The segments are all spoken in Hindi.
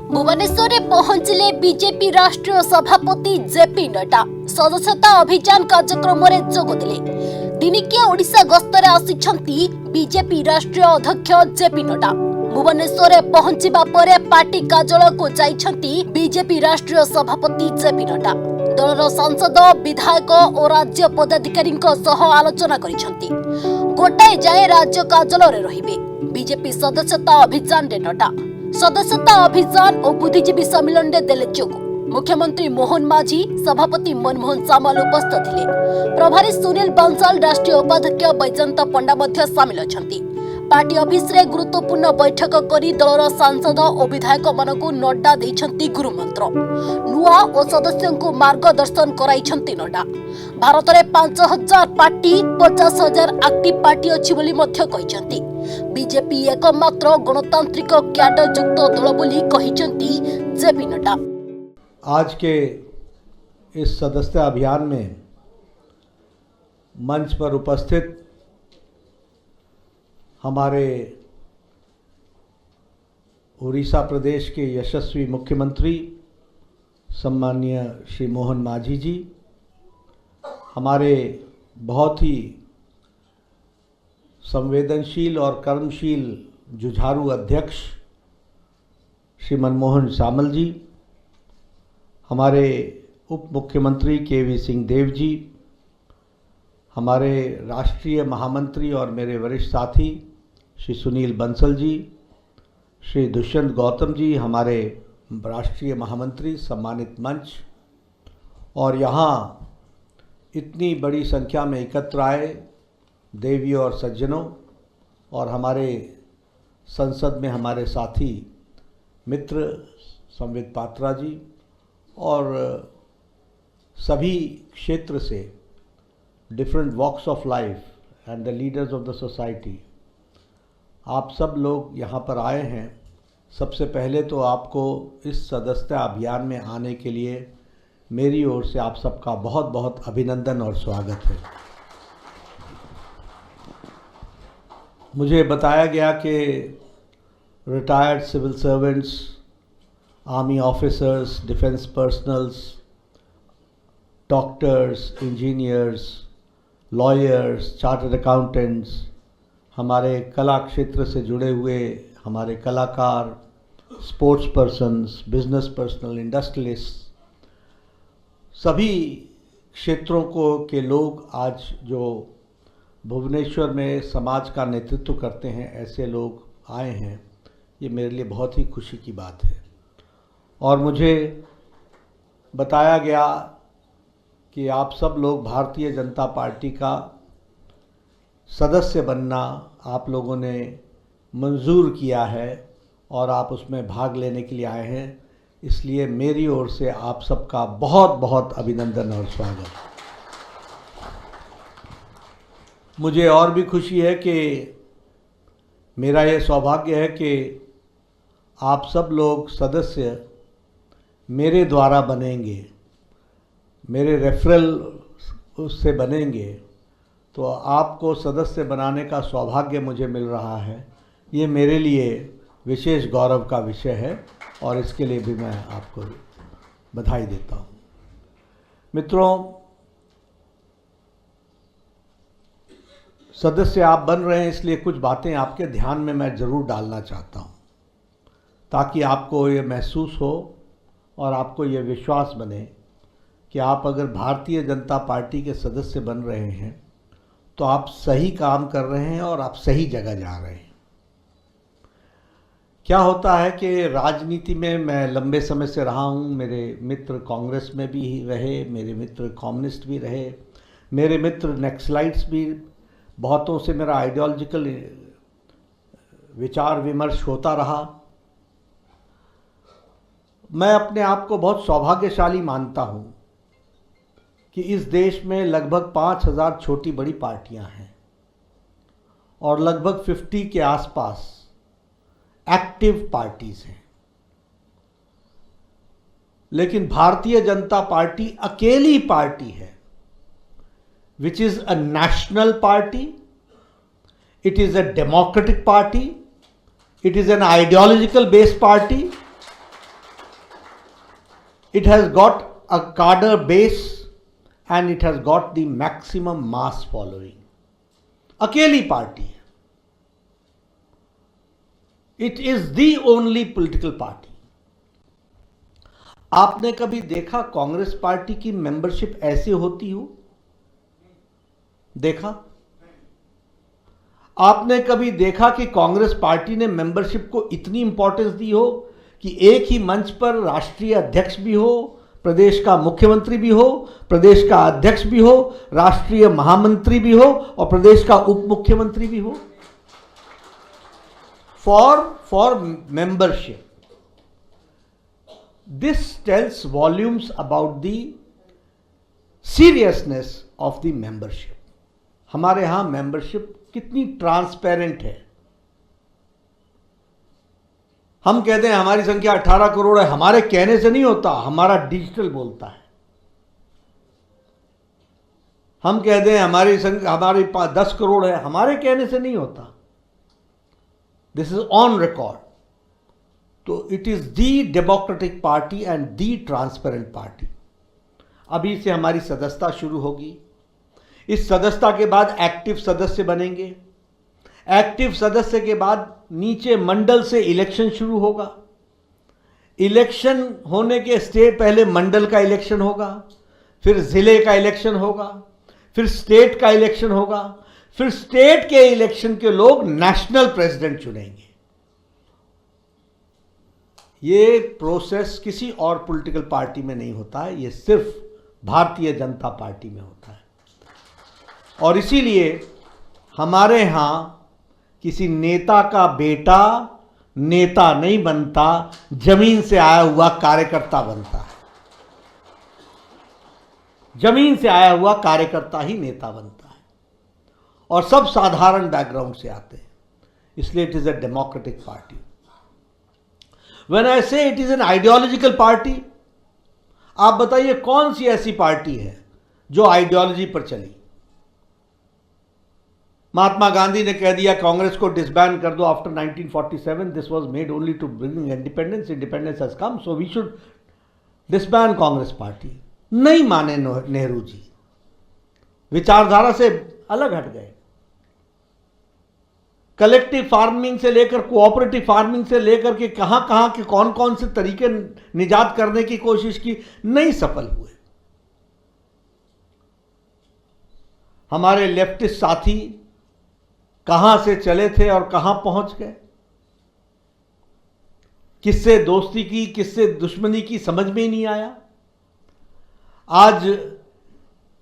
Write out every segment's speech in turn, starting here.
भुवनेश्वर में पहुंचले बीजेपी राष्ट्रीय सभापति जेपी नड्डा सदस्यता अभियान कार्यक्रम में जोगदेले। दिनिकिया ओडिशा गस्तरे आसिछंती बीजेपी राष्ट्रीय अध्यक्ष जेपी नड्डा। भुवनेश्वर में पहुंचवा परे पार्टी कार्यालय को जाइछंती बीजेपी राष्ट्रीय सभापति जेपी नड्डा। दलर सांसद विधायक और राज्य पदाधिकारी आलोचना करिछंती। गोटाए जाए राज्य कार्यालय रहिबे बीजेपी सदस्यता अभियान रे नड्डा। सदस्यता अभियान और बुद्धिजीवी सम्मेलन रे देले जोग। मुख्यमंत्री मोहन माझी, सभापति मनमोहन सामल उपस्थित थिले। प्रभारी सुनील बंसल, राष्ट्रीय उपाध्यक्ष बैजयंत पंडा मध्य सामिल अछंती। पार्टी ऑफिस रे गुरुत्वपूर्ण बैठक करी दलर सांसद और विधायक मानकु नड्डा दैछंती गुरुमंत्र। नुआ और सदस्यों को मार्गदर्शन कराइछंती नड्डा। भारत में 5000 पार्टी 50,000 एक्टिव पार्टी अछि बोली मध्य कहिछंती। बीजेपी एकमात्र गणतांत्रिक क्याडर युक्त दल बोली कहिछंती जेपी नड्डा। आज के इस सदस्यता अभियान में मंच पर उपस्थित हमारे उड़ीसा प्रदेश के यशस्वी मुख्यमंत्री सम्माननीय श्री मोहन माझी जी, हमारे बहुत ही संवेदनशील और कर्मशील जुझारू अध्यक्ष श्री मनमोहन सामल जी, हमारे उप मुख्यमंत्री केवी सिंह देव जी, हमारे राष्ट्रीय महामंत्री और मेरे वरिष्ठ साथी श्री सुनील बंसल जी, श्री दुष्यंत गौतम जी, हमारे राष्ट्रीय महामंत्री, सम्मानित मंच, और यहाँ इतनी बड़ी संख्या में एकत्र आए देवियों और सज्जनों, और हमारे संसद में हमारे साथी मित्र संवित पात्रा जी, और सभी क्षेत्र से different walks of life and the leaders of the society, आप सब लोग यहाँ पर आए हैं। सबसे पहले तो आपको इस सदस्यता अभियान में आने के लिए मेरी ओर से आप सबका बहुत बहुत अभिनंदन और स्वागत है। मुझे बताया गया कि retired civil servants, army officers, defence personnels, doctors, engineers, lawyers, chartered accountants, हमारे कला क्षेत्र से जुड़े हुए हमारे कलाकार, sports persons, business personal, industrialist, सभी क्षेत्रों को के लोग आज जो भुवनेश्वर में समाज का नेतृत्व करते हैं, ऐसे लोग आए हैं। ये मेरे लिए बहुत ही खुशी की बात है। और मुझे बताया गया कि आप सब लोग भारतीय जनता पार्टी का सदस्य बनना आप लोगों ने मंजूर किया है और आप उसमें भाग लेने के लिए आए हैं, इसलिए मेरी ओर से आप सबका बहुत बहुत अभिनंदन और स्वागत। मुझे और भी खुशी है कि मेरा ये सौभाग्य है कि आप सब लोग सदस्य मेरे द्वारा बनेंगे, मेरे रेफरल उससे बनेंगे, तो आपको सदस्य बनाने का सौभाग्य मुझे मिल रहा है। ये मेरे लिए विशेष गौरव का विषय है और इसके लिए भी मैं आपको बधाई देता हूँ। मित्रों, सदस्य आप बन रहे हैं, इसलिए कुछ बातें आपके ध्यान में मैं ज़रूर डालना चाहता हूँ, ताकि आपको ये महसूस हो और आपको ये विश्वास बने कि आप अगर भारतीय जनता पार्टी के सदस्य बन रहे हैं तो आप सही काम कर रहे हैं और आप सही जगह जा रहे हैं। क्या होता है कि राजनीति में मैं लंबे समय से रहा हूँ, मेरे मित्र कांग्रेस में भी रहे, मेरे मित्र कम्युनिस्ट भी रहे, मेरे मित्र नक्सलाइट्स भी, बहुतों से मेरा आइडियोलॉजिकल विचार विमर्श होता रहा। मैं अपने आप को बहुत सौभाग्यशाली मानता हूँ कि इस देश में लगभग 5000 छोटी बड़ी पार्टियां हैं और लगभग 50 के आसपास एक्टिव पार्टीज हैं, लेकिन भारतीय जनता पार्टी अकेली पार्टी है which is a national party, it is a democratic party, it is an ideological based party It has got a cadre base and it has got the maximum mass following. अकेली पार्टी है. It is the only political party. आपने कभी देखा कांग्रेस पार्टी की मेंबरशिप ऐसे होती हो? देखा? आपने कभी देखा कि कांग्रेस पार्टी ने मेंबरशिप को इतनी इंपॉर्टेंस दी हो कि एक ही मंच पर राष्ट्रीय अध्यक्ष भी हो, प्रदेश का मुख्यमंत्री भी हो, प्रदेश का अध्यक्ष भी हो, राष्ट्रीय महामंत्री भी हो और प्रदेश का उप मुख्यमंत्री भी हो? For membership. This tells volumes about the seriousness of the membership. हमारे यहां मेंबरशिप कितनी ट्रांसपेरेंट है. हम कहते हैं हमारी संख्या 18 करोड़ है, हमारे कहने से नहीं होता, हमारा डिजिटल बोलता है. हम कहते हैं हमारी संख्या हमारे पास 10 करोड़ है, हमारे कहने से नहीं होता. This is on record. तो it is the democratic party and the transparent party. अभी से हमारी सदस्यता शुरू होगी. इस सदस्यता के बाद एक्टिव सदस्य बनेंगे. एक्टिव सदस्य के बाद नीचे मंडल से इलेक्शन शुरू होगा. इलेक्शन होने के स्टेट पहले मंडल का इलेक्शन होगा, फिर जिले का इलेक्शन होगा, फिर स्टेट का इलेक्शन होगा, फिर स्टेट के इलेक्शन के लोग नेशनल प्रेसिडेंट चुनेंगे. ये प्रोसेस किसी और पॉलिटिकल पार्टी में नहीं होता है, ये सिर्फ भारतीय जनता पार्टी में होता है. और इसीलिए हमारे यहां किसी नेता का बेटा नेता नहीं बनता, जमीन से आया हुआ कार्यकर्ता बनता है. जमीन से आया हुआ कार्यकर्ता ही नेता बनता है और सब साधारण बैकग्राउंड से आते हैं. इसलिए it is a democratic party. When I say it is an ideological party, आप बताइए कौन सी ऐसी पार्टी है जो आइडियोलॉजी पर चली? महात्मा गांधी ने कह दिया कांग्रेस को डिसबैन कर दो after 1947. This was made only to bring independence. Independence has come, so we should disband Congress party. नहीं माने नेहरू जी, विचारधारा से अलग हट गए. कलेक्टिव फार्मिंग से लेकर कोऑपरेटिव फार्मिंग से लेकर के कहां के कौन कौन से तरीके निजात करने की कोशिश की, नहीं सफल हुए. हमारे लेफ्टिस्ट साथी कहां से चले थे और कहां पहुंच गए. किससे दोस्ती की किससे दुश्मनी की समझ में ही नहीं आया. आज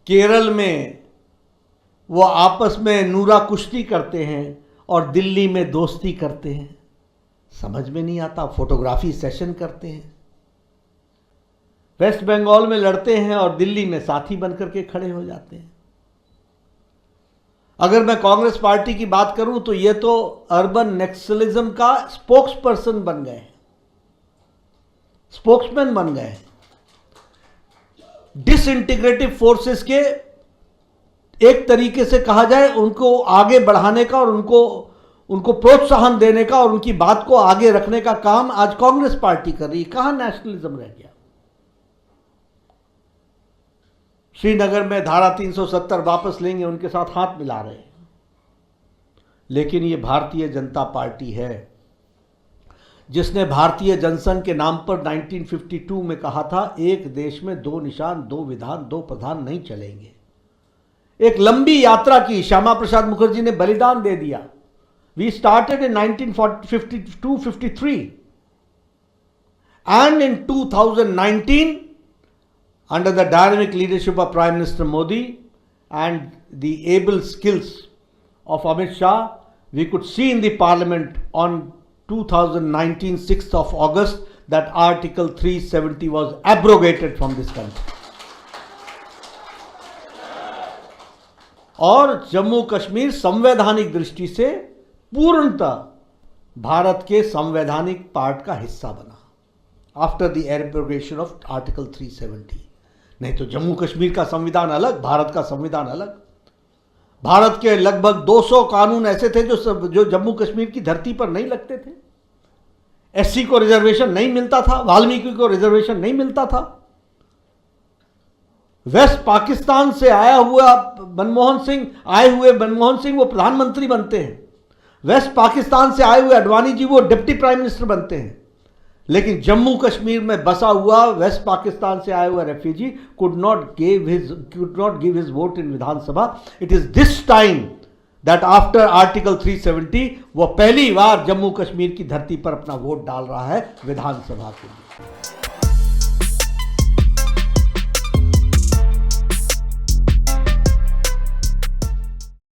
केरल में वो आपस में नूरा कुश्ती करते हैं और दिल्ली में दोस्ती करते हैं, समझ में नहीं आता. फोटोग्राफी सेशन करते हैं, वेस्ट बंगाल में लड़ते हैं और दिल्ली में साथी बनकर के खड़े हो जाते हैं. अगर मैं कांग्रेस पार्टी की बात करूं तो ये तो अर्बन नक्सलिज्म का स्पोक्स पर्सन बन गए, स्पोक्समैन बन गए. डिसइंटीग्रेटिव फोर्सेस के एक तरीके से कहा जाए उनको आगे बढ़ाने का और उनको प्रोत्साहन देने का और उनकी बात को आगे रखने का काम आज कांग्रेस पार्टी कर रही है. कहां नेशनलिज्म रह गया? श्रीनगर में धारा 370 वापस लेंगे, उनके साथ हाथ मिला रहे हैं. लेकिन ये भारतीय जनता पार्टी है जिसने भारतीय जनसंघ के नाम पर 1952 में कहा था एक देश में दो निशान, दो विधान, दो प्रधान नहीं चलेंगे. एक लंबी यात्रा की, श्यामा प्रसाद मुखर्जी ने बलिदान दे दिया. We started in 1952-53 and in 2019 under the dynamic leadership of Prime Minister Modi and the able skills of Amit Shah, we could see in the Parliament on 2019 6th of August that Article 370 was abrogated from this country. और जम्मू कश्मीर संवैधानिक दृष्टि से पूर्णतः भारत के संवैधानिक पार्ट का हिस्सा बना after the abrogation of article 370. नहीं तो जम्मू कश्मीर का संविधान अलग, भारत का संविधान अलग. भारत के लगभग 200 कानून ऐसे थे जो जम्मू कश्मीर की धरती पर नहीं लगते थे. एससी को रिजर्वेशन नहीं मिलता था, वाल्मीकि को रिजर्वेशन नहीं मिलता था. वेस्ट पाकिस्तान से आए हुए मनमोहन सिंह वो प्रधानमंत्री बनते हैं। वेस्ट पाकिस्तान से आए हुए अडवाणी जी वो डिप्टी प्राइम मिनिस्टर बनते हैं। लेकिन जम्मू कश्मीर में बसा हुआ वेस्ट पाकिस्तान से आया हुआ refugee could not give his vote in Vidhan Sabha. It is this time that after article 370 वो पहली बार जम्मू कश्मीर की धरती पर अपना वोट डाल रहा है विधानसभा के लिए।